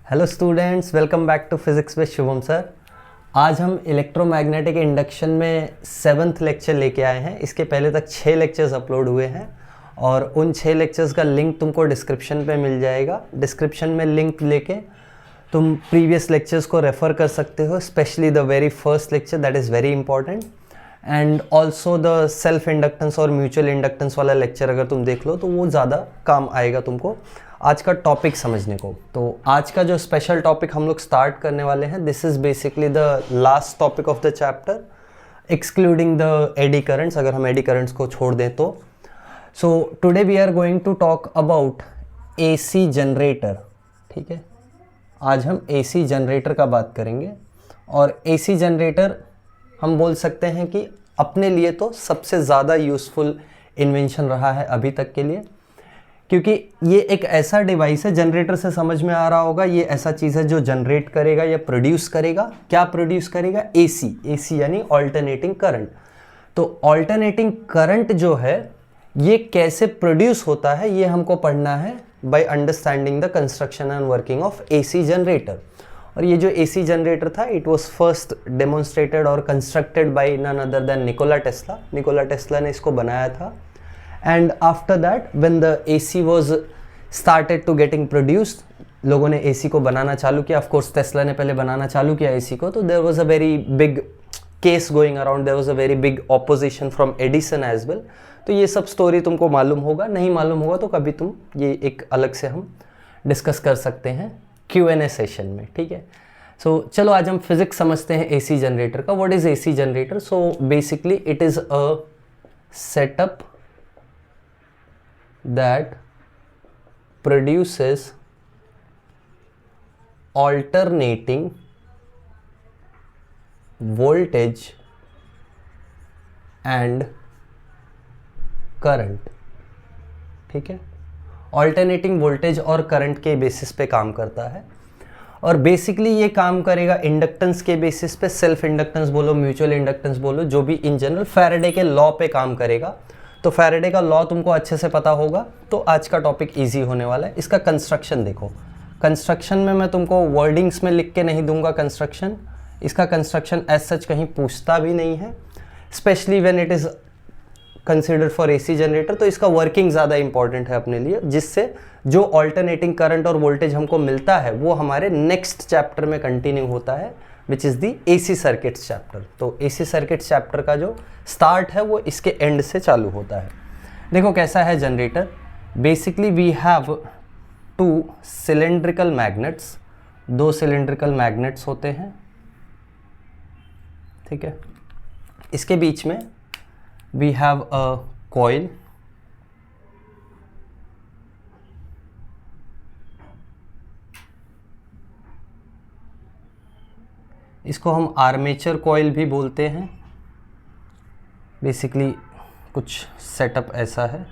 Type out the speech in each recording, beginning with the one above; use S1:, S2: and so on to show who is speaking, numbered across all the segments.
S1: Hello students, welcome back to physics with Shubham sir. आज हम electromagnetic induction में 7th lecture लेके आए हैं। इसके पहले तक 6 लेक्चर्स अपलोड हुए हैं और उन 6 लेक्चर्स का लिंक तुमको डिस्क्रिप्शन पे मिल जाएगा। डिस्क्रिप्शन में लिंक लेके तुम प्रीवियस लेक्चर्स को रेफ़र कर सकते हो, specially the very first lecture, that is very important. And also the self inductance और म्यूचुअल इंडक्टेंस वाला लेक्चर अगर तुम देख लो तो वो ज़्यादा काम आएगा तुमको आज का टॉपिक समझने को। तो आज का जो स्पेशल टॉपिक हम लोग स्टार्ट करने वाले हैं, this is basically the last topic of the chapter excluding the eddy currents, अगर हम एडी करंट्स को छोड़ दें तो। So today we are going to talk about AC generator. ठीक है, आज हम एसी जनरेटर का बात करेंगे। और एसी जनरेटर हम बोल सकते हैं कि अपने लिए तो सबसे ज़्यादा यूज़फुल इन्वेंशन रहा है अभी तक के लिए, क्योंकि ये एक ऐसा डिवाइस है, जनरेटर से समझ में आ रहा होगा, ये ऐसा चीज़ है जो जनरेट करेगा या प्रोड्यूस करेगा। क्या प्रोड्यूस करेगा? एसी। एसी यानी ऑल्टरनेटिंग करंट। तो ऑल्टरनेटिंग करंट जो है ये कैसे प्रोड्यूस होता है ये हमको पढ़ना है by understanding the construction and working of AC generator. और ये जो एसी जनरेटर था, इट वाज फर्स्ट डेमोन्स्ट्रेटेड और constructed by none other than Nikola Tesla. Nikola Tesla ने इसको बनाया था। And after that, when the AC was started to getting produced, लोगों ने AC को बनाना चालू किया। Of course, टेस्ला ने पहले बनाना चालू किया AC को, तो there was a very big case going around, there was a very big opposition from Edison as well। तो ये सब स्टोरी तुमको मालूम होगा, नहीं मालूम होगा तो कभी तुम ये एक अलग से हम डिस्कस कर सकते हैं Q&A सेशन में। ठीक है, सो चलो आज हम फिजिक्स समझते हैं AC जनरेटर का। What is AC generator? So basically it is a setup that produces alternating voltage and current। ठीक है, ऑल्टरनेटिंग वोल्टेज और करंट के बेसिस पे काम करता है। और बेसिकली ये काम करेगा इंडक्टेंस के बेसिस पे, सेल्फ इंडक्टेंस बोलो, म्यूचुअल इंडक्टेंस बोलो, जो भी इन जनरल फैराडे के लॉ पे काम करेगा। तो फैराडे का लॉ तुमको अच्छे से पता होगा, तो आज का टॉपिक इजी होने वाला है। इसका कंस्ट्रक्शन देखो, कंस्ट्रक्शन में मैं तुमको वर्डिंग्स में लिख के नहीं दूंगा कंस्ट्रक्शन। इसका कंस्ट्रक्शन एज सच कहीं पूछता भी नहीं है, specially when it is considered for AC generator. तो इसका वर्किंग ज़्यादा इंपॉर्टेंट है अपने लिए, जिससे जो ऑल्टरनेटिंग करंट और वोल्टेज हमको मिलता है वो हमारे नेक्स्ट चैप्टर में कंटिन्यू होता है, which is the AC circuits chapter. तो एसी सर्किट्स चैप्टर का जो स्टार्ट है वो इसके एंड से चालू होता है। देखो कैसा है generator. Basically we have 2 cylindrical magnets, 2 cylindrical magnets होते हैं। ठीक है, इसके बीच में वी हैव अ कॉइल, इसको हम आर्मेचर कॉइल भी बोलते हैं। बेसिकली कुछ सेटअप ऐसा है,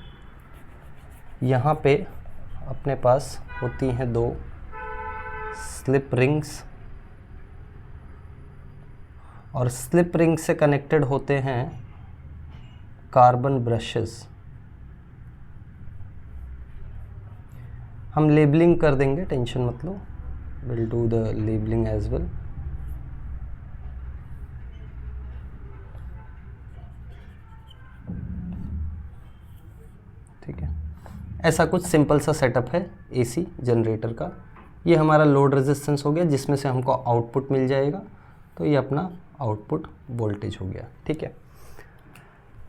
S1: यहाँ पे अपने पास होती हैं 2 स्लिप रिंग्स, और स्लिप रिंग से कनेक्टेड होते हैं कार्बन ब्रशेस। हम लेबलिंग कर देंगे, टेंशन मत लो, will do the labelling as well. ठीक है, ऐसा कुछ सिंपल सा सेटअप है एसी जनरेटर का। ये हमारा लोड रेजिस्टेंस हो गया, जिसमें से हमको आउटपुट मिल जाएगा। तो ये अपना आउटपुट वोल्टेज हो गया। ठीक है,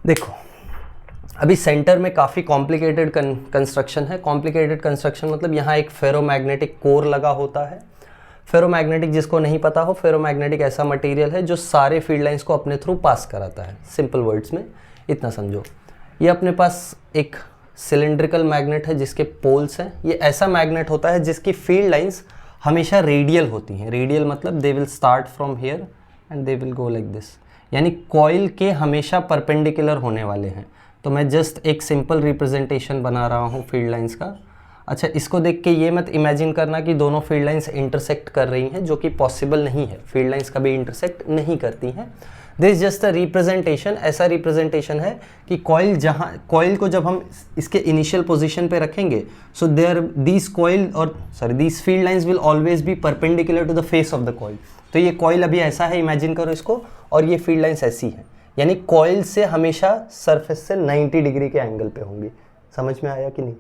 S1: देखो अभी सेंटर में काफ़ी कॉम्प्लिकेटेड कंस्ट्रक्शन है। कॉम्प्लिकेटेड कंस्ट्रक्शन मतलब यहाँ एक फेरोमैग्नेटिक कोर लगा होता है। फेरोमैग्नेटिक, जिसको नहीं पता हो, फेरोमैग्नेटिक ऐसा मटेरियल है जो सारे फील्ड लाइंस को अपने थ्रू पास कराता है। सिंपल वर्ड्स में इतना समझो। ये अपने पास एक सिलेंड्रिकल मैग्नेट है जिसके पोल्स हैं। ये ऐसा मैग्नेट होता है जिसकी फील्ड लाइंस हमेशा रेडियल होती हैं। रेडियल मतलब they will start from here and they will go like this, यानी कॉइल के हमेशा परपेंडिकुलर होने वाले हैं। तो मैं जस्ट एक सिंपल रिप्रेजेंटेशन बना रहा हूँ फील्ड लाइंस का। अच्छा, इसको देख के ये मत इमेजिन करना कि दोनों फील्ड लाइंस इंटरसेक्ट कर रही हैं, जो कि पॉसिबल नहीं है। फील्ड लाइंस कभी इंटरसेक्ट नहीं करती हैं। दिस जस्ट अ रिप्रेजेंटेशन, ऐसा रिप्रेजेंटेशन है कि कॉइल को जब हम इसके इनिशियल पोजीशन पे रखेंगे, सो देयर दीज कॉइल और these field lines will always be perpendicular to the face of the coil. तो ये कॉइल अभी ऐसा है, इमेजिन करो इसको, और ये फील्ड लाइंस ऐसी है, यानी कॉइल से हमेशा सरफेस से 90 डिग्री के एंगल पे होंगी। समझ में आया कि नहीं?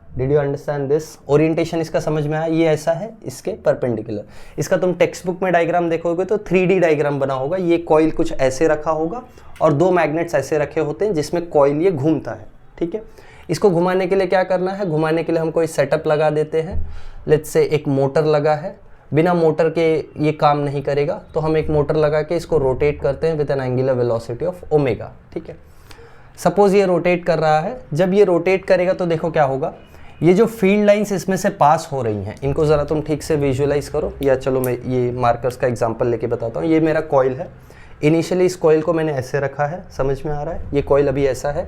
S1: Did you understand this? Orientation इसका समझ में आया? ये ऐसा है इसके परपेंडिकुलर। इसका तुम टेक्स्ट बुक में डायग्राम देखोगे तो 3D डायग्राम बना होगा। ये कॉइल कुछ ऐसे रखा होगा और 2 मैग्नेट्स ऐसे रखे होते हैं जिसमें कॉइल ये घूमता है, ठीक है। इसको घुमाने के लिए क्या करना है? घुमाने के लिए हम कोई सेटअप लगा देते हैं। लेट्स से एक मोटर लगा है, बिना मोटर के ये काम नहीं करेगा, तो हम एक मोटर लगा के इसको रोटेट करते हैं with N angular velocity of omega, ठीक है। सपोज ये रोटेट कर रहा है, जब ये रोटेट करेगा तो देखो क्या होगा, ये जो फील्ड लाइंस इसमें से पास हो रही हैं, इनको ज़रा तुम ठीक से विजुअलाइज करो, या चलो मैं ये मार्कर्स का एग्जांपल लेके बताता हूँ। ये मेरा कॉइल है, इनिशियली इस कॉइल को मैंने ऐसे रखा है, समझ में आ रहा है? ये कॉइल अभी ऐसा है।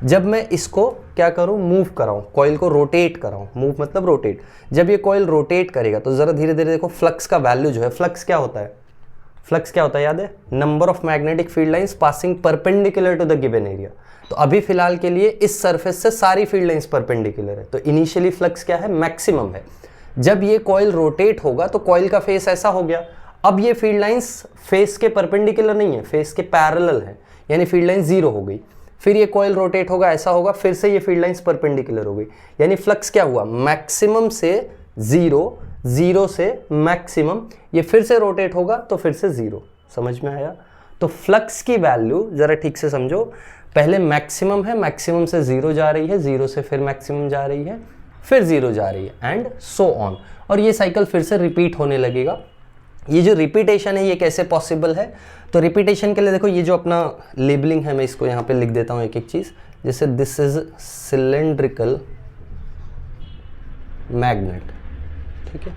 S1: जब मैं इसको क्या करूँ, मूव कराऊँ, कॉइल को रोटेट कराऊँ, मूव मतलब रोटेट, जब ये कॉइल रोटेट करेगा तो ज़रा धीरे धीरे देखो, फ्लक्स का वैल्यू जो है, फ्लक्स क्या होता है? फ्लक्स क्या होता है याद है? Number of magnetic field lines passing perpendicular to the given area. तो अभी फिलहाल के लिए इस सरफेस से सारी फील्ड लाइंस परपेंडिकुलर है, तो इनिशियली फ्लक्स क्या है? मैक्सिमम है। जब ये कॉइल रोटेट होगा तो कॉइल का फेस ऐसा हो गया, अब ये फील्ड लाइंस फेस के परपेंडिकुलर नहीं है, फेस के पैरेलल है, यानी फील्ड लाइन 0 हो गई। फिर ये कॉइल रोटेट होगा, ऐसा होगा, फिर से ये फील्ड लाइंस परपेंडिकुलर हो गई, यानी फ्लक्स क्या हुआ? मैक्सिमम से 0, 0 से मैक्सिमम, ये फिर से रोटेट होगा तो फिर से 0। समझ में आया? तो फ्लक्स की वैल्यू जरा ठीक से समझो, पहले मैक्सिमम है, मैक्सिमम से 0 जा रही है, 0 से फिर मैक्सिमम जा रही है, फिर 0 जा रही है, एंड सो ऑन, और ये साइकिल फिर से रिपीट होने लगेगा। ये जो रिपीटेशन है ये कैसे पॉसिबल है? तो रिपीटेशन के लिए देखो, ये जो अपना लेबलिंग है, मैं इसको यहाँ पे लिख देता हूँ एक एक चीज़, जैसे दिस इज सिलेंड्रिकल मैग्नेट, ठीक है।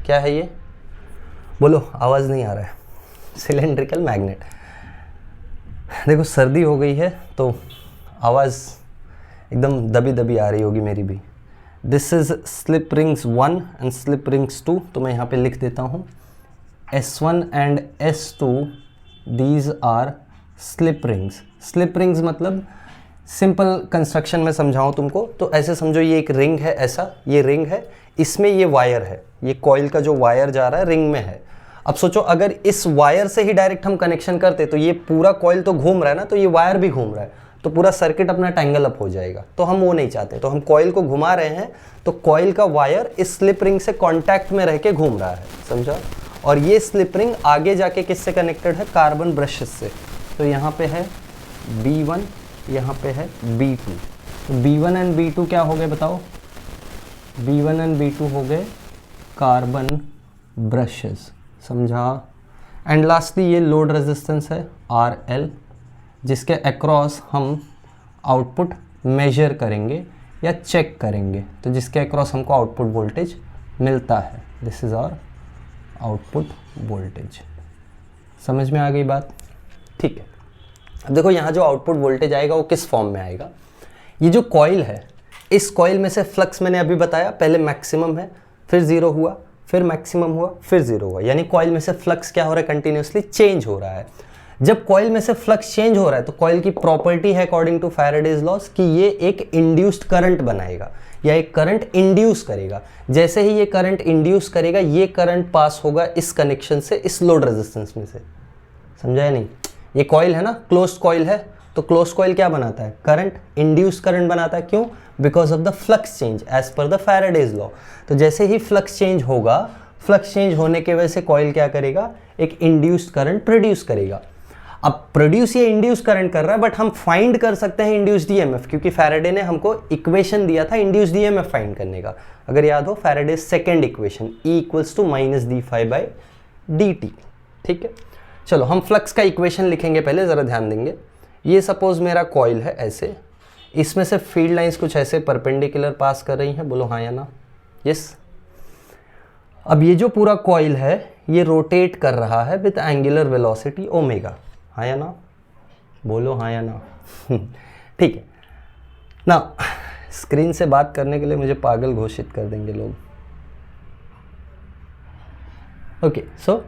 S1: क्या है ये? बोलो, आवाज़ नहीं आ रहा है। Cylindrical magnet. देखो सर्दी हो गई है तो आवाज़ एकदम दबी दबी आ रही होगी मेरी भी। This is slip rings 1 and slip rings 2, तो मैं यहाँ पे लिख देता हूँ S1 and S2, these are slip rings. Slip rings मतलब सिंपल कंस्ट्रक्शन में समझाऊँ तुमको तो ऐसे समझो, ये एक रिंग है, ऐसा ये रिंग है, इसमें ये वायर है, ये कॉइल का जो वायर जा रहा है रिंग में है। अब सोचो अगर इस वायर से ही डायरेक्ट हम कनेक्शन करते तो ये पूरा कॉइल तो घूम रहा है ना, तो ये वायर भी घूम रहा है, तो पूरा सर्किट अपना टैंगल अप हो जाएगा, तो हम वो नहीं चाहते। तो हम कॉइल को घुमा रहे हैं तो कॉइल का वायर इस स्लिप रिंग से कांटेक्ट में रह के घूम रहा है, समझा? और ये स्लिप रिंग आगे जाके किससे कनेक्टेड है? कार्बन ब्रशेस से। तो यहाँ पे है B1, यहाँ पे है B2। तो B1 एंड B2 क्या हो गए बताओ? B1 एंड B2 हो गए कार्बन ब्रशेस, समझा? एंड लास्टली ये लोड रेजिस्टेंस है RL, जिसके अक्रॉस हम आउटपुट मेजर करेंगे या चेक करेंगे, तो जिसके अक्रॉस हमको आउटपुट वोल्टेज मिलता है। This is our output voltage. समझ में आ गई बात? ठीक है। अब देखो यहाँ जो आउटपुट वोल्टेज आएगा वो किस फॉर्म में आएगा? ये जो कॉइल है, इस कॉइल में से फ्लक्स मैंने अभी बताया, पहले मैक्सिमम है, फिर 0 हुआ, फिर मैक्सिमम हुआ, फिर 0 हुआ, यानी कॉइल में से फ्लक्स क्या हो रहा है? कंटिन्यूसली चेंज हो रहा है। जब कॉइल में से फ्लक्स चेंज हो रहा है तो कॉइल की प्रॉपर्टी है अकॉर्डिंग टू फैराडेज लॉस कि ये एक इंड्यूस्ड करंट बनाएगा या एक करंट इंड्यूस करेगा। जैसे ही ये करंट इंड्यूस करेगा, ये करंट पास होगा इस कनेक्शन से इस लोड रेजिस्टेंस में से। समझा या नहीं? ये कॉइल है ना, क्लोज्ड कॉइल है, तो क्लोज्ड कॉइल क्या बनाता है? करंट, इंड्यूस करंट बनाता है। क्यों? Because of the flux change as per the Faraday's law. तो जैसे ही फ्लक्स चेंज होगा, फ्लक्स चेंज होने की वजह से कॉइल क्या करेगा? एक इंड्यूस्ड करंट प्रोड्यूस करेगा। अब प्रोड्यूस ये इंड्यूस करंट कर रहा है, बट हम फाइंड कर सकते हैं इंड्यूस्ड ईएमएफ, क्योंकि फैराडे ने हमको इक्वेशन दिया था इंड्यूस्ड ईएमएफ फाइंड करने का। अगर याद हो, Faraday second equation E equals to -d∅/dt। ठीक है, चलो हम फ्लक्स का इक्वेशन लिखेंगे, पहले ज़रा ध्यान देंगे। ये सपोज मेरा कॉइल है ऐसे, इसमें से फील्ड लाइंस कुछ ऐसे परपेंडिकुलर पास कर रही हैं, बोलो हाँ या ना? यस। अब ये जो पूरा कॉइल है ये रोटेट कर रहा है विद एंगुलर वेलोसिटी ओमेगा, हाँ या ना? बोलो हाँ या ना? ठीक है ना। स्क्रीन से बात करने के लिए मुझे पागल घोषित कर देंगे लोग। ओके, सो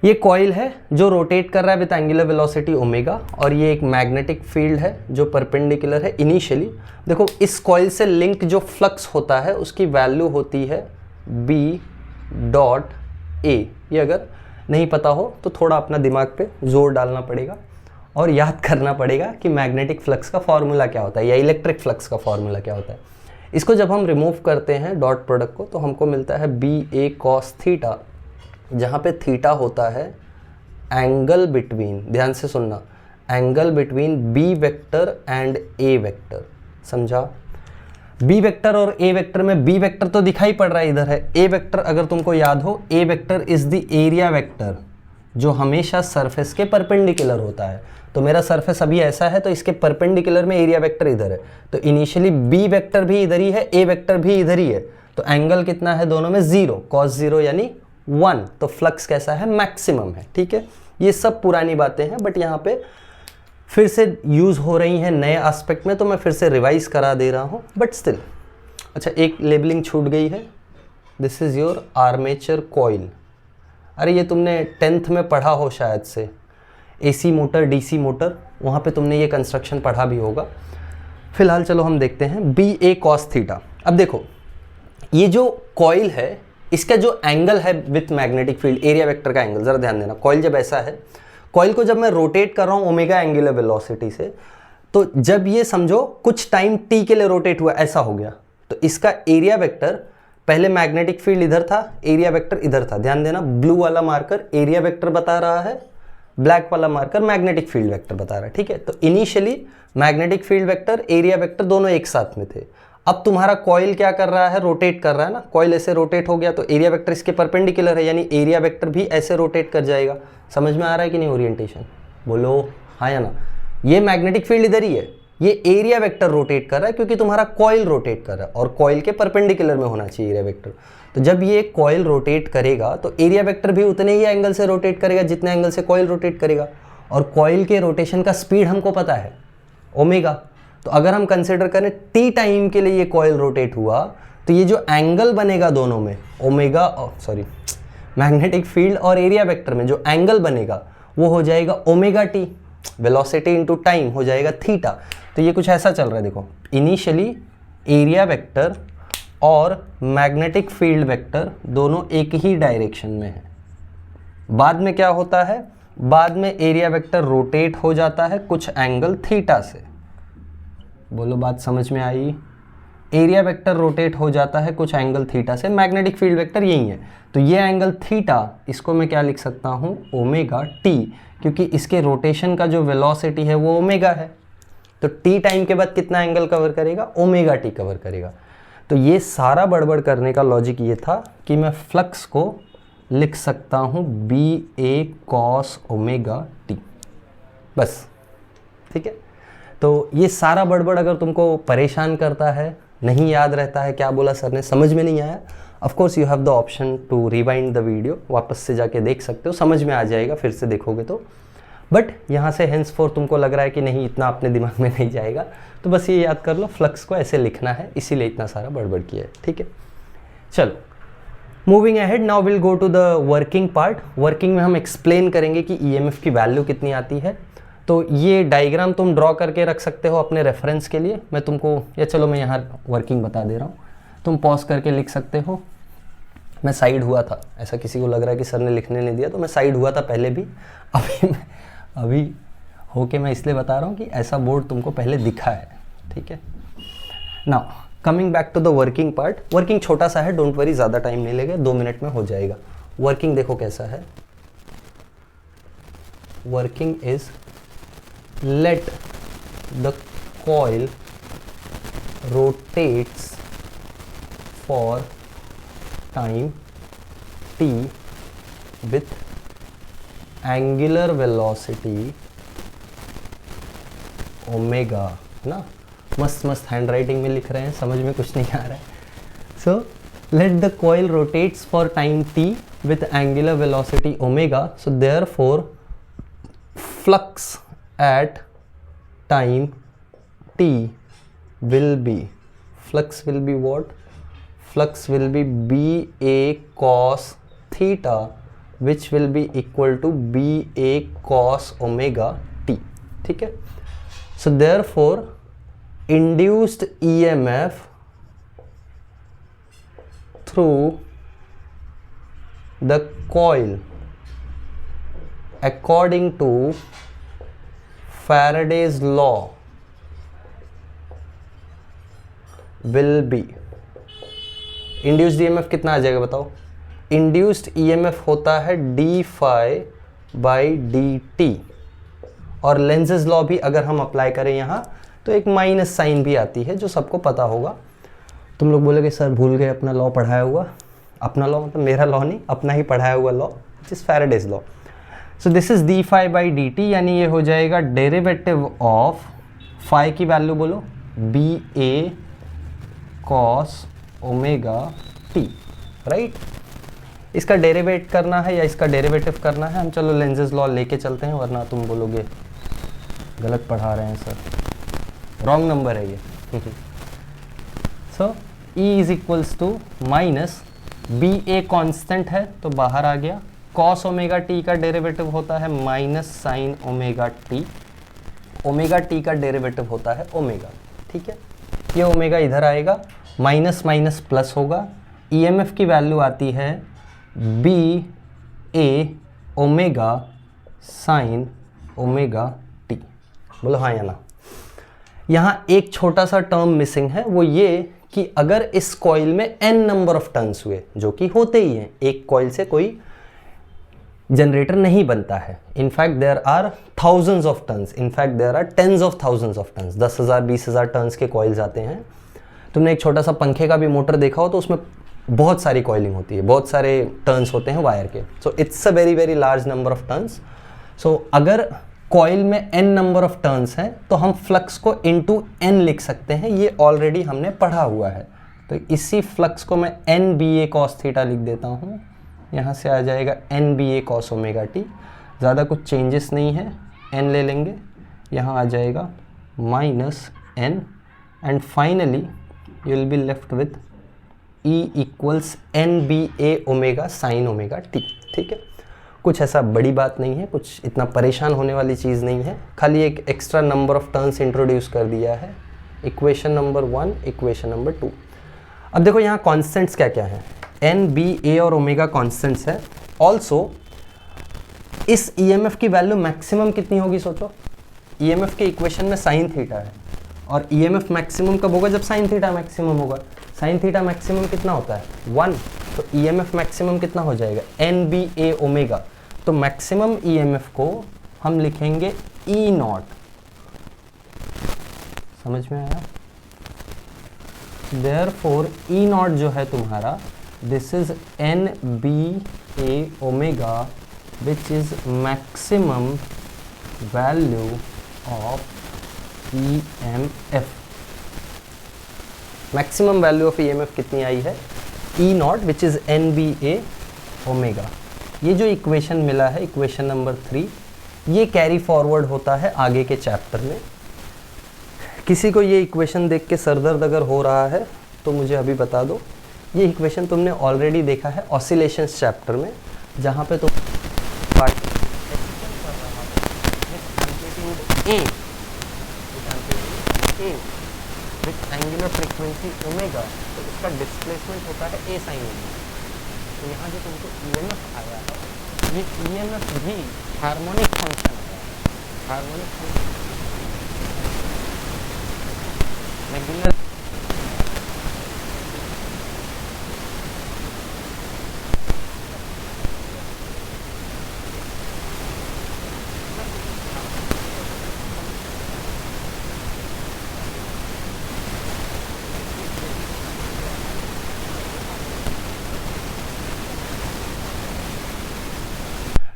S1: ये कॉइल है जो रोटेट कर रहा है विद एंगुलर वेलोसिटी ओमेगा, और ये एक मैग्नेटिक फील्ड है जो परपेंडिकुलर है इनिशियली। देखो इस कॉइल से लिंक जो फ्लक्स होता है उसकी वैल्यू होती है बी डॉट ए। ये अगर नहीं पता हो तो थोड़ा अपना दिमाग पे जोर डालना पड़ेगा और याद करना पड़ेगा कि मैग्नेटिक फ्लक्स का फॉर्मूला क्या होता है या इलेक्ट्रिक फ्लक्स का फॉर्मूला क्या होता है। इसको जब हम रिमूव करते हैं डॉट प्रोडक्ट को तो हमको मिलता है बी ए कॉस थीटा, जहाँ पे थीटा होता है एंगल बिटवीन, ध्यान से सुनना, angle between B vector and A vector. समझा? बी वेक्टर और ए वेक्टर में बी वेक्टर तो दिखाई पड़ रहा है इधर है, ए वेक्टर अगर तुमको याद हो, a vector is the area vector जो हमेशा सरफेस के परपेंडिकुलर होता है। तो मेरा सरफेस अभी ऐसा है तो इसके परपेंडिकुलर में एरिया वेक्टर इधर है, तो इनिशियली बी वेक्टर भी इधर ही है, ए वेक्टर भी इधर ही है, तो एंगल कितना है दोनों में 0, cos 0 यानी 1, तो फ्लक्स कैसा है, मैक्सिमम है। ठीक है, ये सब पुरानी बातें हैं बट यहाँ पे फिर से यूज़ हो रही हैं नए एस्पेक्ट में, तो मैं फिर से रिवाइज करा दे रहा हूँ बट स्टिल। अच्छा, एक लेबलिंग छूट गई है, this is your armature coil. अरे ये तुमने 10th में पढ़ा हो शायद से, एसी मोटर डीसी मोटर, वहाँ पे तुमने ये कंस्ट्रक्शन पढ़ा भी होगा। फिलहाल चलो हम देखते हैं बी ए कॉस थीटा। अब देखो ये जो कॉइल है इसका जो एंगल है with magnetic field, area vector का एंगल, ज़रा ध्यान देना। कॉइल जब ऐसा है, कॉइल को जब मैं रोटेट कर रहा हूँ ओमेगा एंगुलर वेलोसिटी से, तो जब ये समझो कुछ टाइम टी के लिए रोटेट हुआ, ऐसा हो गया, तो इसका एरिया वेक्टर, पहले मैग्नेटिक फील्ड इधर था, एरिया वेक्टर इधर था। ध्यान देना, ब्लू वाला मार्कर एरिया वेक्टर बता रहा है, ब्लैक वाला मार्कर मैग्नेटिक फील्ड वेक्टर बता रहा है। ठीक है, तो initially magnetic field vector, area vector दोनों एक साथ में थे। अब तुम्हारा कॉइल क्या कर रहा है, रोटेट कर रहा है ना, कॉइल ऐसे रोटेट हो गया तो एरिया वेक्टर इसके परपेंडिकुलर है, यानी एरिया वेक्टर भी ऐसे रोटेट कर जाएगा। समझ में आ रहा है कि नहीं ओरिएंटेशन? बोलो हाँ या ना। ये मैग्नेटिक फील्ड इधर ही है, ये एरिया वेक्टर रोटेट कर रहा है क्योंकि तुम्हारा कॉइल रोटेट कर रहा है और कॉइल के परपेंडिकुलर में होना चाहिए एरिया वेक्टर। तो जब ये कॉइल रोटेट करेगा तो एरिया वेक्टर भी उतने ही एंगल से रोटेट करेगा जितने एंगल से कॉइल रोटेट करेगा, और कॉइल के रोटेशन का स्पीड हमको पता है ओमेगा। तो अगर हम कंसिडर करें टी टाइम के लिए ये कॉइल रोटेट हुआ तो ये जो एंगल बनेगा दोनों में, ओमेगा सॉरी मैग्नेटिक फील्ड और एरिया वेक्टर में जो एंगल बनेगा वो हो जाएगा omega T, velocity into time हो जाएगा थीटा। तो ये कुछ ऐसा चल रहा है, देखो इनिशियली एरिया वेक्टर और मैग्नेटिक फील्ड वेक्टर दोनों एक ही डायरेक्शन में है। बाद में क्या होता है, बाद में एरिया वेक्टर रोटेट हो जाता है कुछ एंगल थीटा से। बोलो बात समझ में आई? एरिया वेक्टर रोटेट हो जाता है कुछ एंगल थीटा से, मैग्नेटिक फील्ड वेक्टर यही है। तो ये एंगल थीटा, इसको मैं क्या लिख सकता हूँ, ओमेगा टी, क्योंकि इसके रोटेशन का जो वेलोसिटी है वो ओमेगा है। तो टी टाइम के बाद कितना एंगल कवर करेगा, ओमेगा टी कवर करेगा। तो ये सारा बड़बड़ करने का लॉजिक ये था कि मैं फ्लक्स को लिख सकता हूँ B A cos omega T, बस। ठीक है, तो ये सारा बड़बड़ अगर तुमको परेशान करता है, नहीं याद रहता है क्या बोला सर ने, समझ में नहीं आया, of course you have the option to rewind the video, वापस से जाके देख सकते हो, समझ में आ जाएगा फिर से देखोगे तो। बट यहाँ से हेंस फोर तुमको लग रहा है कि नहीं इतना अपने दिमाग में नहीं जाएगा, तो बस ये याद कर लो फ्लक्स को ऐसे लिखना है, इसीलिए इतना सारा बड़बड़ किया है। ठीक है, चलो moving ahead, now will go to the working part. Working में हम एक्सप्लेन करेंगे कि ईएमएफ की वैल्यू कितनी आती है। तो ये डायग्राम तुम ड्रॉ करके रख सकते हो अपने रेफरेंस के लिए, मैं तुमको, या चलो मैं यहाँ वर्किंग बता दे रहा हूँ, तुम पॉज करके लिख सकते हो। मैं साइड हुआ था, ऐसा किसी को लग रहा है कि सर ने लिखने नहीं दिया, तो मैं साइड हुआ था पहले भी, अभी होके मैं इसलिए बता रहा हूँ कि ऐसा बोर्ड तुमको पहले दिखा है। ठीक है, now coming back to the working part. Working छोटा सा है, डोंट वरी, ज़्यादा टाइम नहीं लगेगा, 2 मिनट में हो जाएगा। वर्किंग देखो कैसा है, working is let the coil rotates for time t with angular velocity omega, ना मस्त मस्त हैंड राइटिंग में लिख रहे हैं, समझ में कुछ नहीं आ रहा है। सो let the coil rotates for time t with angular velocity omega, so therefore flux at time t will be, flux will be what, flux will be ba cos theta which will be equal to B A cos omega t. ठीक है, so therefore induced EMF through the coil according to Faraday's law will be, induced EMF कितना आ जाएगा बताओ? Induced EMF होता है d phi by d t, और Lenz's law भी अगर हम अप्लाई करें यहाँ तो एक माइनस साइन भी आती है जो सबको पता होगा। तुम लोग बोलोगे सर भूल गए अपना लॉ पढ़ाया हुआ। अपना लॉ मतलब मेरा लॉ नहीं, अपना ही पढ़ाया हुआ law, which is Faraday's law. So this is d phi by d t, यानी ये हो जाएगा डेरिवेटिव ऑफ फाई की वैल्यू बोलो B A cos omega t, right. इसका डेरिवेट करना है या इसका डेरिवेटिव करना है, हम चलो लेंजेस लॉ लेके चलते हैं, वरना तुम बोलोगे गलत पढ़ा रहे हैं सर, रॉन्ग नंबर है ये। So E is equals to minus B A constant है तो बाहर आ गया, कॉस ओमेगा टी का डेरिवेटिव होता है minus sine omega T, omega T का डेरिवेटिव होता है ओमेगा। ठीक है, ये ओमेगा इधर आएगा, माइनस माइनस प्लस होगा, ईएमएफ की वैल्यू आती है B A omega sine omega T. बोलो हाँ या ना। यहाँ एक छोटा सा टर्म मिसिंग है, वो ये कि अगर इस कॉइल में n नंबर ऑफ टर्न्स हुए, जो कि होते ही हैं, एक कॉइल से कोई जनरेटर नहीं बनता है। In fact there are thousands of turns, in fact there are tens of thousands of turns, 10,000 20,000 turns के कॉइल्स आते हैं। तुमने एक छोटा सा पंखे का भी मोटर देखा हो तो उसमें बहुत सारी कॉइलिंग होती है, बहुत सारे टर्न्स होते हैं वायर के। So it's a very very large number of turns. So अगर कॉइल में n नंबर ऑफ टर्न्स हैं तो हम फ्लक्स को इनटू n लिख सकते हैं, ये ऑलरेडी हमने पढ़ा हुआ है। तो इसी फ्लक्स को मैं n B A cos theta लिख देता हूँ, यहाँ से आ जाएगा n B A cos omega T, ज़्यादा कुछ चेंजेस नहीं है, n ले लेंगे, यहाँ आ जाएगा minus n, and finally you will be left with E equals N B A omega sine omega t. ठीक है, कुछ ऐसा बड़ी बात नहीं है, कुछ इतना परेशान होने वाली चीज़ नहीं है, खाली एक extra number of turns introduce कर दिया है। Equation number 1, equation number 2। अब देखो यहाँ कॉन्स्टेंट्स क्या क्या हैं, एन बी ए और ओमेगा कॉन्स्टेंट्स है। ऑल्सो इस ईएमएफ की वैल्यू मैक्सिमम कितनी होगी सोचो, ईएमएफ के इक्वेशन में साइन थीटा है, और ईएमएफ मैक्सिमम कब होगा, जब साइन थीटा मैक्सिमम होगा। साइन थीटा मैक्सिमम कितना होता है 1, तो ईएमएफ मैक्सिमम कितना हो जाएगा एन बी ए ओमेगा। तो मैक्सिमम ईएमएफ को हम लिखेंगे ई नॉट, समझ में आया। देयरफॉर ई नॉट जो है तुम्हारा, this is N B A omega which is maximum value of EMF. Maximum value of EMF कितनी आई है, E naught which is N B A omega. ये जो इक्वेशन मिला है, इक्वेशन नंबर 3, ये कैरी फॉरवर्ड होता है आगे के चैप्टर में। किसी को ये इक्वेशन देख के सरदर्द अगर हो रहा है तो मुझे अभी बता दो, ये इक्वेशन तुमने ऑलरेडी देखा है ऑसिलेशंस चैप्टर में, जहाँ पे तुम विथ एंगुलर फ्रीक्वेंसी ओमेगा, तो इसका डिस्प्लेसमेंट होता है ए साइन ओमेगा। तो यहाँ जो तुमको ईएमएफ आया है, ये ईएमएफ भी हार्मोनिक फंक्शन है, harmonic function regular.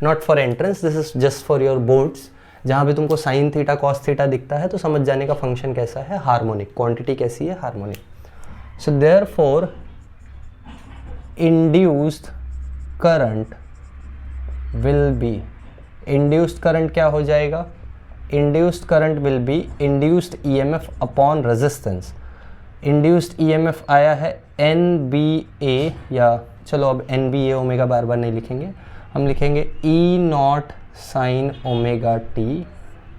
S1: Not for entrance, this is just for your boards. जहाँ पे तुमको साइन थीटा कॉस थीटा दिखता है तो समझ जाने का फंक्शन कैसा है, हार्मोनिक, क्वांटिटी कैसी है, harmonic. So therefore induced current will be, induced current क्या हो जाएगा, induced current will be induced EMF upon resistance. Induced EMF आया है एन बी ए, या चलो अब एन बी ए ओमेगा बार बार नहीं लिखेंगे, हम लिखेंगे E naught sine omega T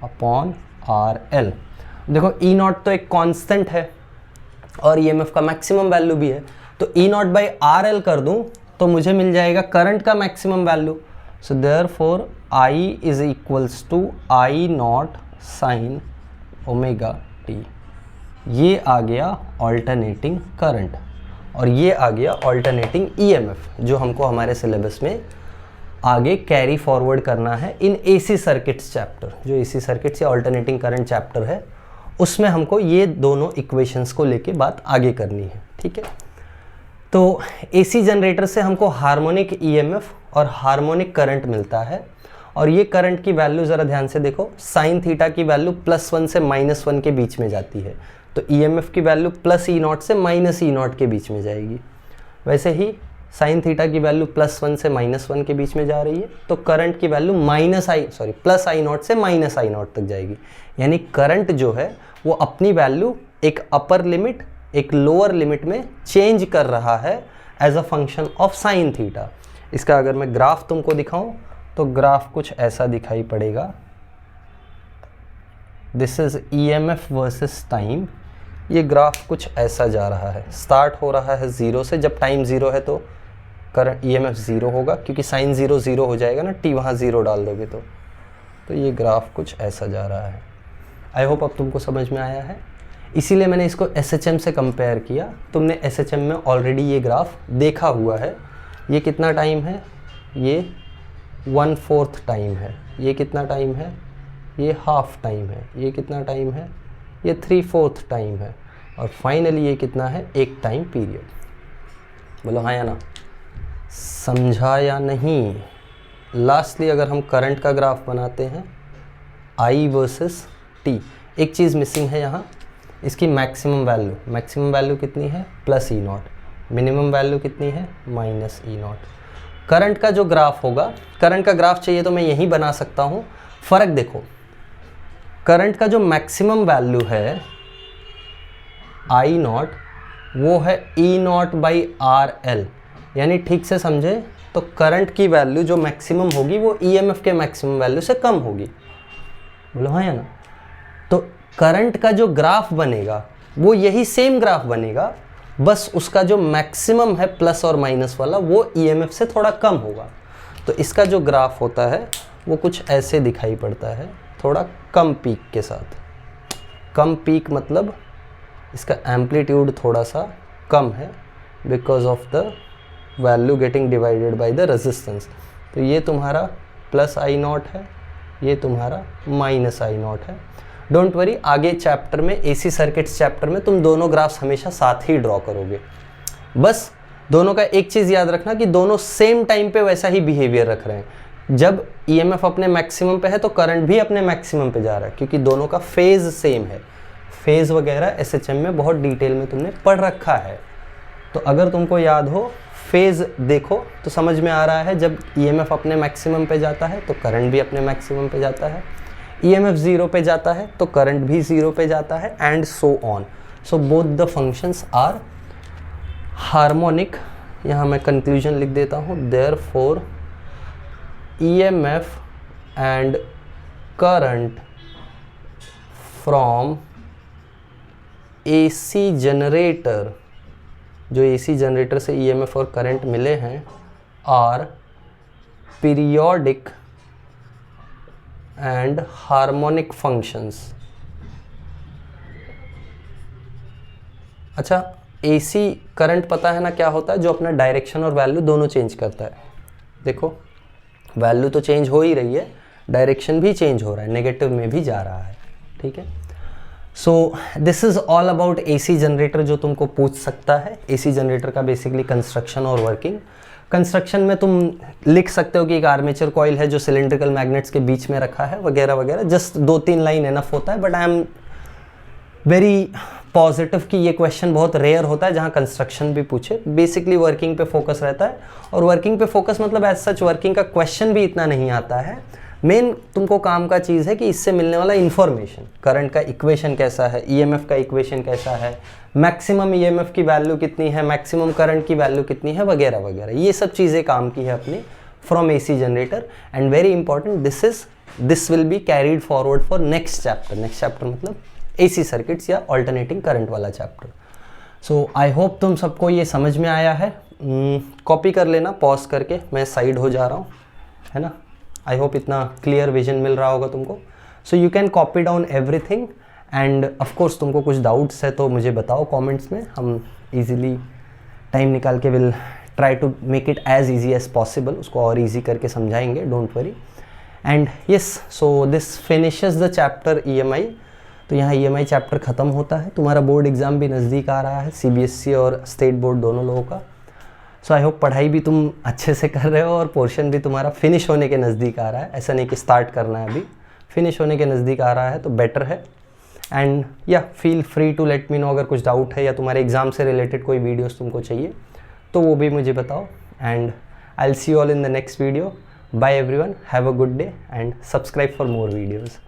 S1: upon R L. देखो ई नॉट तो एक कांस्टेंट है और ईएमएफ का मैक्सिमम वैल्यू भी है, तो E nought by R L कर दूं तो मुझे मिल जाएगा करंट का maximum value. So therefore I is equals to I nought sine omega t. ये आ गया ऑल्टरनेटिंग करंट और ये आ गया ऑल्टरनेटिंग ईएमएफ, जो हमको हमारे सिलेबस में आगे कैरी फॉरवर्ड करना है इन एसी सर्किट्स चैप्टर। जो एसी सर्किट्स या ऑल्टरनेटिंग करंट चैप्टर है उसमें हमको ये दोनों इक्वेशंस को लेके बात आगे करनी है, ठीक है। तो एसी जनरेटर से हमको हार्मोनिक ईएमएफ और हार्मोनिक करंट मिलता है और ये करंट की वैल्यू ज़रा ध्यान से देखो, साइन थीटा की वैल्यू +1 से -1 के बीच में जाती है, तो ईएमएफ की वैल्यू प्लस ई नॉट से माइनस ई नॉट के बीच में जाएगी। वैसे ही साइन थीटा की वैल्यू +1 से -1 के बीच में जा रही है, तो करंट की वैल्यू प्लस आई नॉट से माइनस आई नॉट तक जाएगी। यानी करंट जो है वो अपनी वैल्यू एक अपर लिमिट एक लोअर लिमिट में चेंज कर रहा है as a function of sine theta. इसका अगर मैं ग्राफ तुमको दिखाऊं तो ग्राफ कुछ ऐसा दिखाई पड़ेगा। This is EMF versus time. ये ग्राफ कुछ ऐसा जा रहा है, स्टार्ट हो रहा है 0 से, जब टाइम 0 है तो करंट ईएमएफ 0 होगा, क्योंकि साइन 0 0 हो जाएगा ना, टी वहाँ 0 डाल दोगे तो ये ग्राफ कुछ ऐसा जा रहा है। आई होप अब तुमको समझ में आया है। इसीलिए मैंने इसको एसएचएम से कंपेयर किया। तुमने एसएचएम में ऑलरेडी ये ग्राफ देखा हुआ है। ये कितना टाइम है? ये 1/4 टाइम है। ये कितना टाइम है? ये हाफ टाइम है। ये कितना टाइम है? ये 3/4 टाइम है। और फाइनली ये कितना है? एक टाइम पीरियड। बोलो हाँ या ना? समझा या नहीं? लास्टली अगर हम करंट का ग्राफ बनाते हैं, आई वर्सेस टी, एक चीज़ मिसिंग है यहाँ, इसकी मैक्सिमम वैल्यू कितनी है? Plus E not. Minimum value कितनी है? Minus E not. करंट का जो ग्राफ होगा, करंट का ग्राफ चाहिए तो मैं यहीं बना सकता हूँ। फ़र्क देखो, करंट का जो मैक्सिमम वैल्यू है आई नॉट, वो है E nought by R L. यानी ठीक से समझे तो करंट की वैल्यू जो मैक्सिमम होगी वो ईएमएफ के मैक्सिमम वैल्यू से कम होगी। बोलो हाँ या ना? तो करंट का जो ग्राफ बनेगा वो यही सेम ग्राफ बनेगा, बस उसका जो मैक्सिमम है प्लस और माइनस वाला वो ईएमएफ से थोड़ा कम होगा। तो इसका जो ग्राफ होता है वो कुछ ऐसे दिखाई पड़ता है, थोड़ा कम पीक के साथ। कम पीक मतलब इसका एम्पलीट्यूड थोड़ा सा कम है because of the value getting divided by the resistance. तो ये तुम्हारा प्लस आई नॉट है, ये तुम्हारा माइनस आई नॉट है। डोंट वरी, आगे चैप्टर में, एसी सर्किट्स चैप्टर में, तुम दोनों ग्राफ्स हमेशा साथ ही ड्रॉ करोगे। बस दोनों का एक चीज़ याद रखना कि दोनों सेम टाइम पे वैसा ही बिहेवियर रख रहे हैं। जब ईएमएफ अपने मैक्सिमम पे है तो करंट भी अपने मैक्सिमम पे जा रहा है, क्योंकि दोनों का फेज सेम है। फेज वगैरह एसएचएम में बहुत डिटेल में तुमने पढ़ रखा है। तो अगर तुमको याद हो, फेज देखो तो समझ में आ रहा है, जब ईएमएफ अपने मैक्सिमम पे जाता है तो करंट भी अपने मैक्सिमम पे जाता है। ईएमएफ 0 पे जाता है तो करंट भी 0 पे जाता है, and so on. So both the functions are harmonic. यहाँ मैं कंक्लूजन लिख देता हूँ, therefore EMF and current from AC generator, जो एसी जनरेटर से ईएमएफ और करंट मिले हैं, are periodic and harmonic functions. अच्छा, एसी करंट पता है ना क्या होता है? जो अपना डायरेक्शन और वैल्यू दोनों चेंज करता है। देखो, वैल्यू तो चेंज हो ही रही है, डायरेक्शन भी चेंज हो रहा है, नेगेटिव में भी जा रहा है। ठीक है, so this is all about AC generator, जो तुमको पूछ सकता है। एसी जनरेटर का बेसिकली कंस्ट्रक्शन और वर्किंग। कंस्ट्रक्शन में तुम लिख सकते हो कि एक आर्मेचर कॉइल है जो सिलेंड्रिकल मैग्नेट्स के बीच में रखा है, वगैरह वगैरह। जस्ट 2-3 लाइन एनफ होता है, but I am very positive कि ये क्वेश्चन बहुत रेयर होता है जहाँ कंस्ट्रक्शन भी पूछे। बेसिकली वर्किंग पे फोकस रहता है, और वर्किंग पे फोकस मतलब एज सच वर्किंग का क्वेश्चन भी इतना नहीं आता है। मेन तुमको काम का चीज़ है कि इससे मिलने वाला इन्फॉर्मेशन, करंट का इक्वेशन कैसा है, ईएमएफ का इक्वेशन कैसा है, मैक्सिमम ईएमएफ की वैल्यू कितनी है, मैक्सिमम करंट की वैल्यू कितनी है, वगैरह वगैरह। ये सब चीज़ें काम की है अपनी from AC generator, and very important, this will be carried forward for next chapter मतलब AC circuits या alternating current वाला chapter. So I hope तुम सबको ये समझ में आया है. कॉपी कर लेना पॉज करके, मैं साइड हो जा रहा हूँ, है ना. आई होप इतना क्लियर विजन मिल रहा होगा तुमको. So you can copy down everything, and of course तुमको कुछ डाउट्स है तो मुझे बताओ कमेंट्स में, हम इजीली टाइम निकाल के will try to make it as easy as possible, उसको और ईजी करके समझाएंगे, don't worry. And yes, so this finishes the chapter EMI. तो यहाँ EMI चैप्टर ख़त्म होता है. तुम्हारा बोर्ड एग्ज़ाम भी नज़दीक आ रहा है, CBSE और स्टेट बोर्ड दोनों लोगों का. सो आई होप पढ़ाई भी तुम अच्छे से कर रहे हो और पोर्शन भी तुम्हारा फिनिश होने के नज़दीक आ रहा है. ऐसा नहीं कि स्टार्ट करना है, अभी फिनिश होने के नज़दीक आ रहा है तो बेटर है. And yeah feel free to let me know अगर कुछ डाउट है या तुम्हारे एग्ज़ाम से रिलेटेड कोई वीडियोस तुमको चाहिए तो वो भी मुझे बताओ. And I will see you all in the next video. Bye everyone, have a good day and subscribe for more videos.